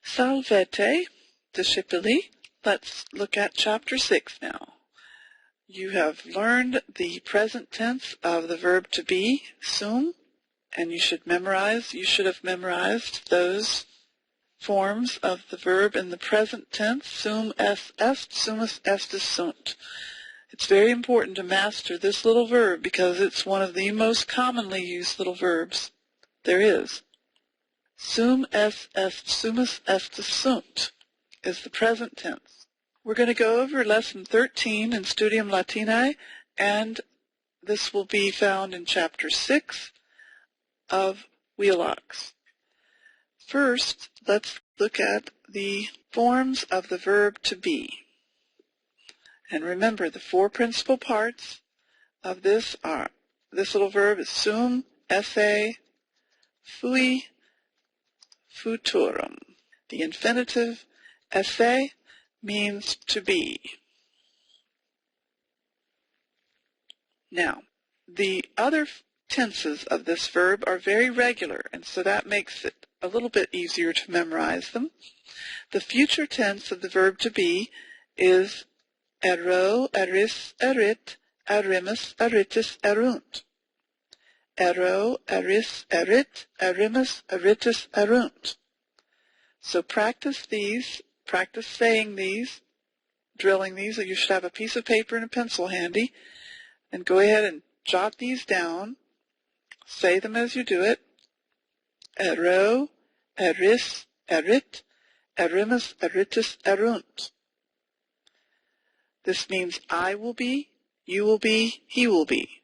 Salvete, discipili. Let's look at Chapter 6 now. You have learned the present tense of the verb to be, sum, and you should have memorized those forms of the verb in the present tense, sum es est, sumus estis sunt. It's very important to master this little verb because it's one of the most commonly used little verbs there is. Sum es est, sumus estis sunt is the present tense. We're going to go over Lesson 13 in Studium Latinae, and this will be found in Chapter 6 of Wheelock's. First, let's look at the forms of the verb to be. And remember, the four principal parts of this little verb is sum, esse, fui, futurum. The infinitive esse means to be. Now, the other tenses of this verb are very regular, and so that makes it a little bit easier to memorize them. The future tense of the verb to be is ero, eris, erit, erimus, eritis, erunt. Ero, eris, erit, erimus, eritis, erunt. So practice these, practice saying these, drilling these. You should have a piece of paper and a pencil handy, and go ahead and jot these down. Say them as you do it. Ero, eris, erit, erimus, eritis, erunt. This means I will be, you will be, he will be.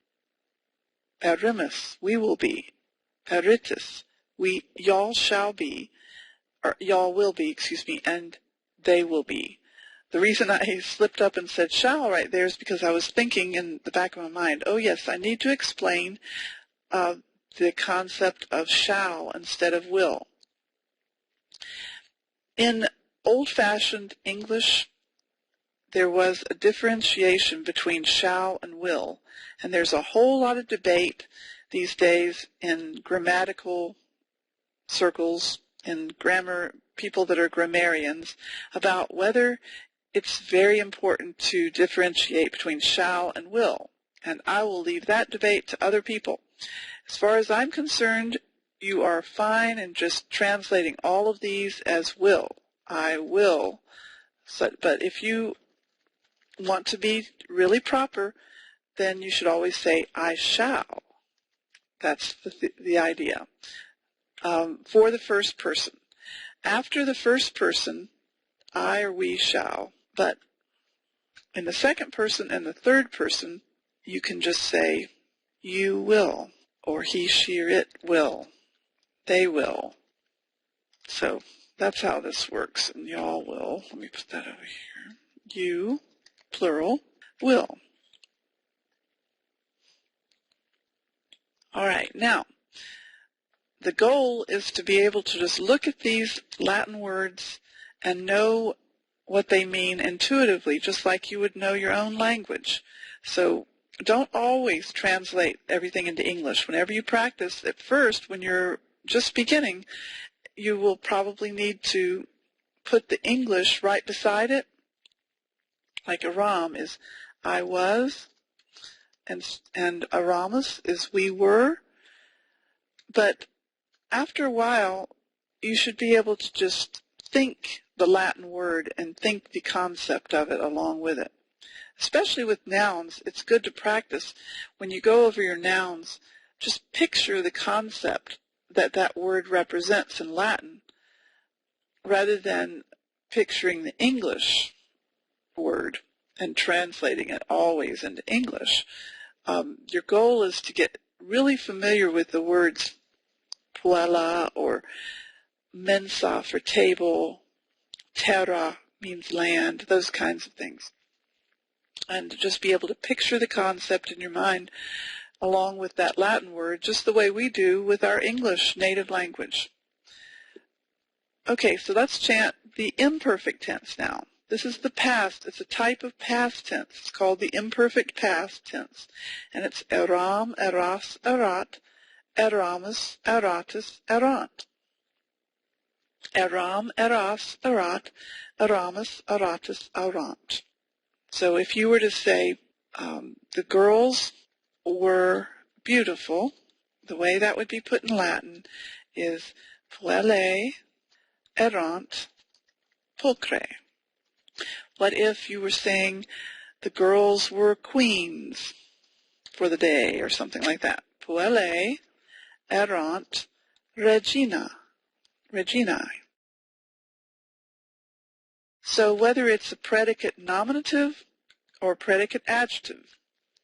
Erimus, we will be. Eritis, y'all shall be, or y'all will be, and they will be. The reason I slipped up and said shall right there is because I was thinking in the back of my mind, oh yes, I need to explain the concept of shall instead of will. In old-fashioned English, there was a differentiation between shall and will, and there's a whole lot of debate these days in grammatical circles, in grammar, people that are grammarians, about whether it's very important to differentiate between shall and will, and I will leave that debate to other people. As far as I'm concerned, you are fine in just translating all of these as will. I will. But if you want to be really proper, then you should always say I shall. That's the idea. For the first person. After the first person, I or we shall. But in the second person and the third person, you can just say you will, or he, she, or it will. They will. So that's how this works. And y'all will. Let me put that over here. You, plural, will. All right, now, the goal is to be able to just look at these Latin words and know what they mean intuitively, just like you would know your own language. So don't always translate everything into English. Whenever you practice, at first, when you're just beginning, you will probably need to put the English right beside it. Like aram is I was, and aramus is we were. But after a while, you should be able to just think the Latin word and think the concept of it along with it. Especially with nouns, it's good to practice. When you go over your nouns, just picture the concept that that word represents in Latin rather than picturing the English word and translating it always into English. Your goal is to get really familiar with the words puella or mensa for table, terra means land, those kinds of things. And to just be able to picture the concept in your mind along with that Latin word, just the way we do with our English native language. Okay, so let's chant the imperfect tense now. This is the past. It's a type of past tense. It's called the imperfect past tense. And it's eram, eras, erat, eramus, eratus, erant. Eram, eras, erat, eramus, eratus, erant. So if you were to say the girls were beautiful, the way that would be put in Latin is puellae erant pulchre. What if you were saying the girls were queens for the day or something like that? Puellae erant reginae. So whether it's a predicate nominative or predicate adjective,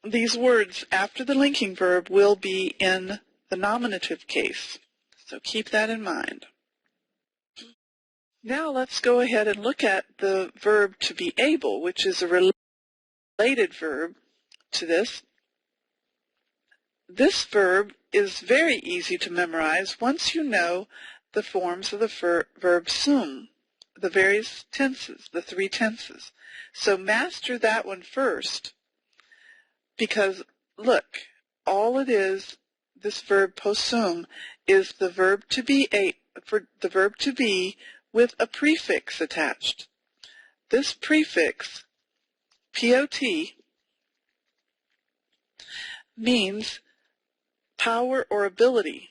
these words after the linking verb will be in the nominative case. So keep that in mind. Now let's go ahead and look at the verb to be able, which is a related verb to this. This verb is very easy to memorize once you know the forms of the verb sum, the various tenses, the three tenses. So master that one first, because look, all it is, this verb possum, is the verb to be with a prefix attached. This prefix, pot, means power or ability,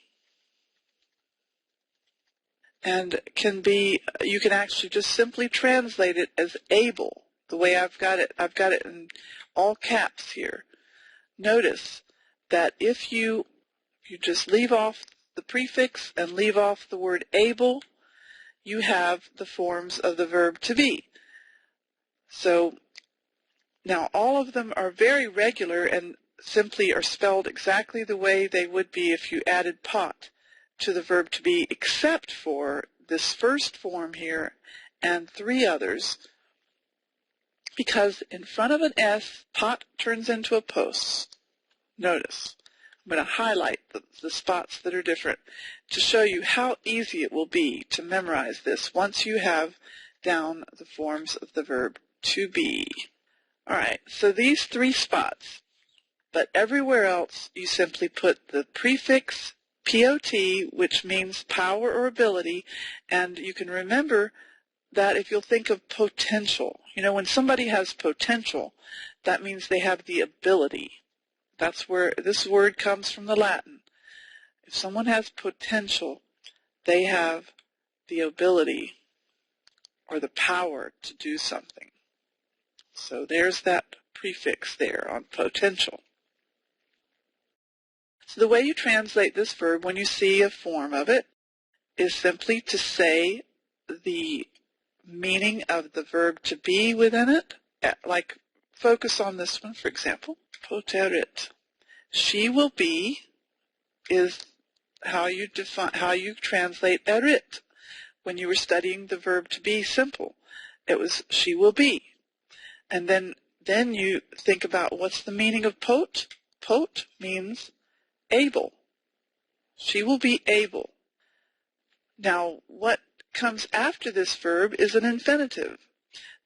and you can actually just simply translate it as able. The way I've got it in all caps here. Notice that if you just leave off the prefix and leave off the word able, you have the forms of the verb to be. So now all of them are very regular and simply are spelled exactly the way they would be if you added pot to the verb to be, except for this first form here and three others, because in front of an S, pot turns into a pos. Notice, I'm going to highlight the spots that are different to show you how easy it will be to memorize this once you have down the forms of the verb to be. All right, so these three spots, but everywhere else you simply put the prefix pot, which means power or ability, and you can remember that if you'll think of potential. You know, when somebody has potential, that means they have the ability. That's where this word comes from, the Latin. If someone has potential, they have the ability or the power to do something. So there's that prefix there on potential. So the way you translate this verb when you see a form of it is simply to say the meaning of the verb to be within it. Like, focus on this one, for example. Poterit. She will be is how you translate erit. When you were studying the verb to be simple, it was she will be. And then you think about what's the meaning of pot. Pot means able. She will be able. Now, what comes after this verb is an infinitive.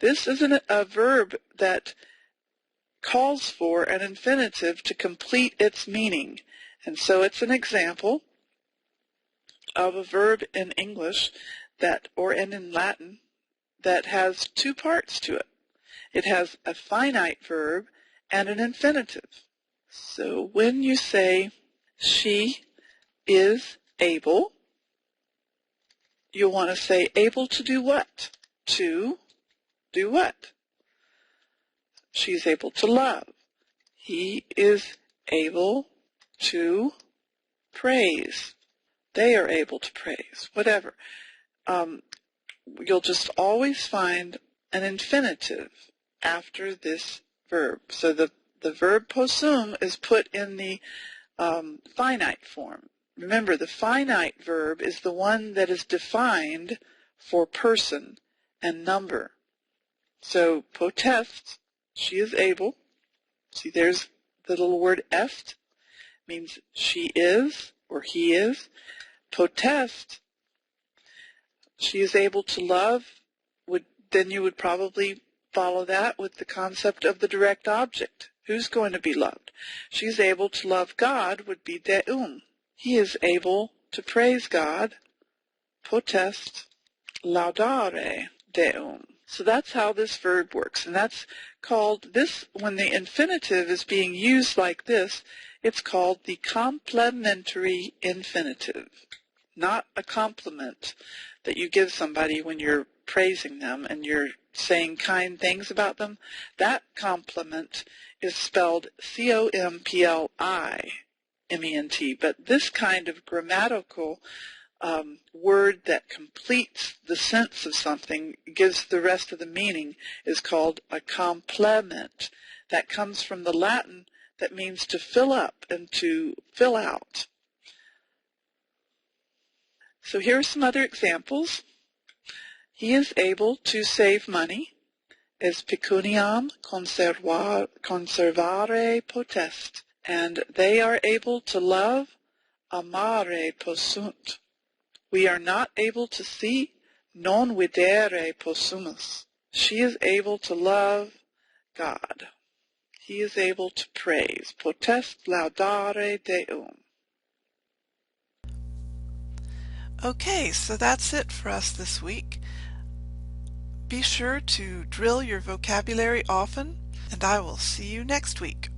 This is a verb that calls for an infinitive to complete its meaning. And so it's an example of a verb in English and in Latin that has two parts to it. It has a finite verb and an infinitive. So when you say she is able, you'll want to say able to do what? To do what? She's able to love. He is able to praise. They are able to praise. Whatever. You'll just always find an infinitive after this verb. So the verb possum is put in the finite form. Remember, the finite verb is the one that is defined for person and number. So potest, she is able. See, there's the little word est, means she is or he is. Potest, she is able to love. Then you would probably follow that with the concept of the direct object. Who's going to be loved? She's able to love God would be deum. He is able to praise God. Potest. laudare Deum. So that's how this verb works, and that's called this, when the infinitive is being used like this, it's called the complementary infinitive. Not a compliment that you give somebody when you're praising them and you're saying kind things about them. That compliment is spelled C-O-M-P-L-I-M-E-N-T, but this kind of grammatical word that completes the sense of something, gives the rest of the meaning, is called a complement. That comes from the Latin that means to fill up and to fill out. So here are some other examples. He is able to save money, es pecuniam conservare potest, and they are able to love, amare possunt. We are not able to see, non videre possumus. She is able to love God. He is able to praise, potest laudare Deum. Okay, so that's it for us this week. Be sure to drill your vocabulary often, and I will see you next week.